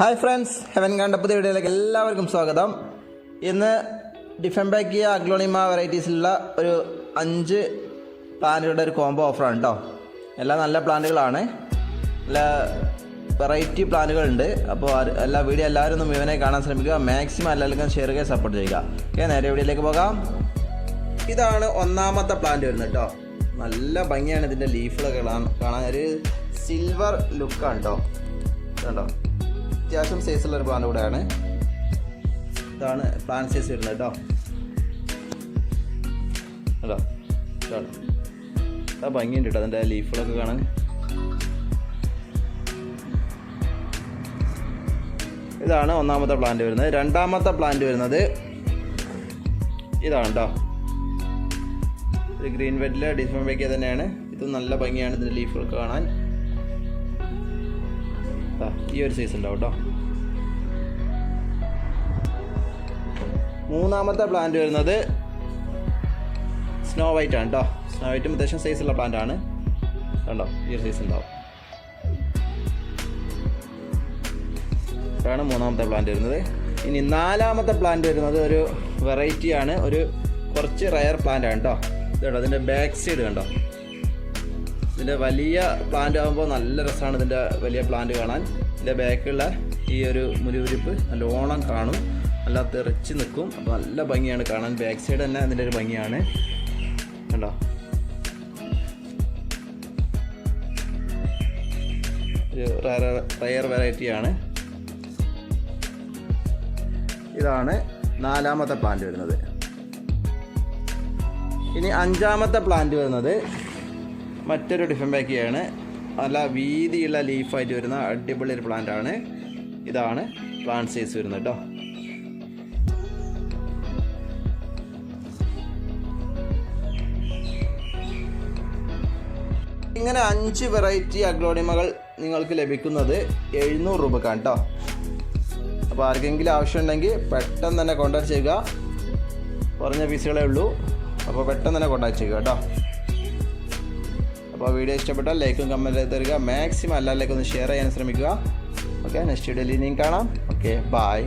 Hi friends, heaven കണ്ട പുതിയ വീഡിയോയിലേക്ക് എല്ലാവർക്കും സ്വാഗതം. ഇന്ന് ഡിഫെൻബാക്കിയ അഗ്ലോണിമ വെറൈറ്റീസിലുള്ള ഒരു 5 പ്ലാന്റുകളുടെ ഒരു കോംബോ ഓഫറാണ് കേട്ടോ. എല്ലാം നല്ല പ്ലാന്റുകളാണ്, നല്ല വെറൈറ്റി പ്ലാന്റുകളുണ്ട്. അപ്പോൾ എല്ലാ വീഡിയോ എല്ലാവരും ഒന്ന് മുഴുവനായി കാണാൻ ശ്രമിക്കുക. മാക്സിമം എല്ലാവർക്കും ഷെയർ ചെയ്യുക, സപ്പോർട്ട് ചെയ്യുക. ഓക്കെ, നേരെ വീഡിയോയിലേക്ക് പോകാം. ഇതാണ് ഒന്നാമത്തെ പ്ലാന്റ് വരുന്നത് കേട്ടോ. നല്ല ഭംഗിയാണ് ഇതിൻ്റെ ലീഫുകളൊക്കെ കാണാൻ. ഒരു സിൽവർ ലുക്കാണ് കേട്ടോ. കണ്ടോ, അത്യാവശ്യം സൈസുള്ള ഒരു പ്ലാന്റ് കൂടെയാണ്. ഇതാണ് പ്ലാന്റ് സൈസ് വരുന്നത് കേട്ടോ. കേട്ടോ കേട്ടോ, ഭംഗിയുണ്ട് കേട്ടോ അതിൻ്റെ ലീഫുകളൊക്കെ കാണാൻ. ഇതാണ് ഒന്നാമത്തെ പ്ലാന്റ് വരുന്നത്. രണ്ടാമത്തെ പ്ലാന്റ് വരുന്നത് ഇതാണ് കേട്ടോ. ഇത് ഗ്രീൻ വെഡിൽ ഡിഫെൻബാക്കിയ തന്നെയാണ്. ഇത് നല്ല ഭംഗിയാണ് ഇതിൻ്റെ ലീഫുകളൊക്കെ കാണാൻ. ഈ ഒരു സൈസ് ഉണ്ടാവും കേട്ടോ. മൂന്നാമത്തെ പ്ലാന്റ് വരുന്നത് സ്നോ വൈറ്റ് ആണ് കേട്ടോ. സ്നോ വൈറ്റും അത്യാവശ്യം സൈസുള്ള പ്ലാന്റ് ആണ്. കണ്ടോ, ഈ ഒരു സൈസ് ഉണ്ടാവും. ഇതാണ് മൂന്നാമത്തെ പ്ലാന്റ് വരുന്നത്. ഇനി നാലാമത്തെ പ്ലാന്റ് വരുന്നത് ഒരു വെറൈറ്റിയാണ്, ഒരു കുറച്ച് റയർ പ്ലാന്റ് ആണ് കേട്ടോ. ഇതുണ്ടോ, അതിൻ്റെ ബാക്ക് സൈഡ് കണ്ടോ. ഇതിൻ്റെ വലിയ പ്ലാന്റ് ആകുമ്പോൾ നല്ല രസമാണ് ഇതിൻ്റെ വലിയ പ്ലാന്റ് കാണാൻ. ഇതിൻ്റെ ബാക്കിലുള്ള ഈ ഒരു മുരുവിരിപ്പ് നല്ലോണം കാണും, നല്ല തെറിച്ച് നിൽക്കും. അപ്പോൾ നല്ല ഭംഗിയാണ് കാണാൻ. ബാക്ക് സൈഡ് തന്നെ അതിൻ്റെ ഒരു ഭംഗിയാണ് കണ്ടോ. ഒരു റയർ വെറൈറ്റിയാണ്. ഇതാണ് നാലാമത്തെ പ്ലാന്റ് വരുന്നത്. ഇനി അഞ്ചാമത്തെ പ്ലാന്റ് വരുന്നത് മറ്റൊരു ഡിഫെൻബാക്കിയാണ്. നല്ല വീതിയുള്ള ലീഫായിട്ട് വരുന്ന അടിപൊളി ഒരു പ്ലാന്റ് ആണ്. ഇതാണ് പ്ലാന്റ് സൈസ് വരുന്നത് കേട്ടോ. ഇങ്ങനെ 5 വെറൈറ്റി അഗ്ലോണിമകൾ നിങ്ങൾക്ക് ലഭിക്കുന്നത് 700 രൂപക്കാണ് കേട്ടോ. അപ്പോൾ ആർക്കെങ്കിലും ആവശ്യമുണ്ടെങ്കിൽ പെട്ടെന്ന് തന്നെ കോൺടാക്ട് ചെയ്യുക. കുറഞ്ഞ പീസുകളേ ഉള്ളൂ, അപ്പോൾ പെട്ടെന്ന് തന്നെ കോൺടാക്ട് ചെയ്യുക കേട്ടോ. അപ്പോൾ വീഡിയോ ഇഷ്ടപ്പെട്ടാൽ ലൈക്കും കമൻറ്റും തരിക. മാക്സിമം എല്ലാവരിലേക്കും ഒന്ന് ഷെയർ ചെയ്യാൻ ശ്രമിക്കുക. ഓക്കെ, നെക്സ്റ്റ് വീഡിയോയിൽ ഇനിയും കാണാം. Okay, by.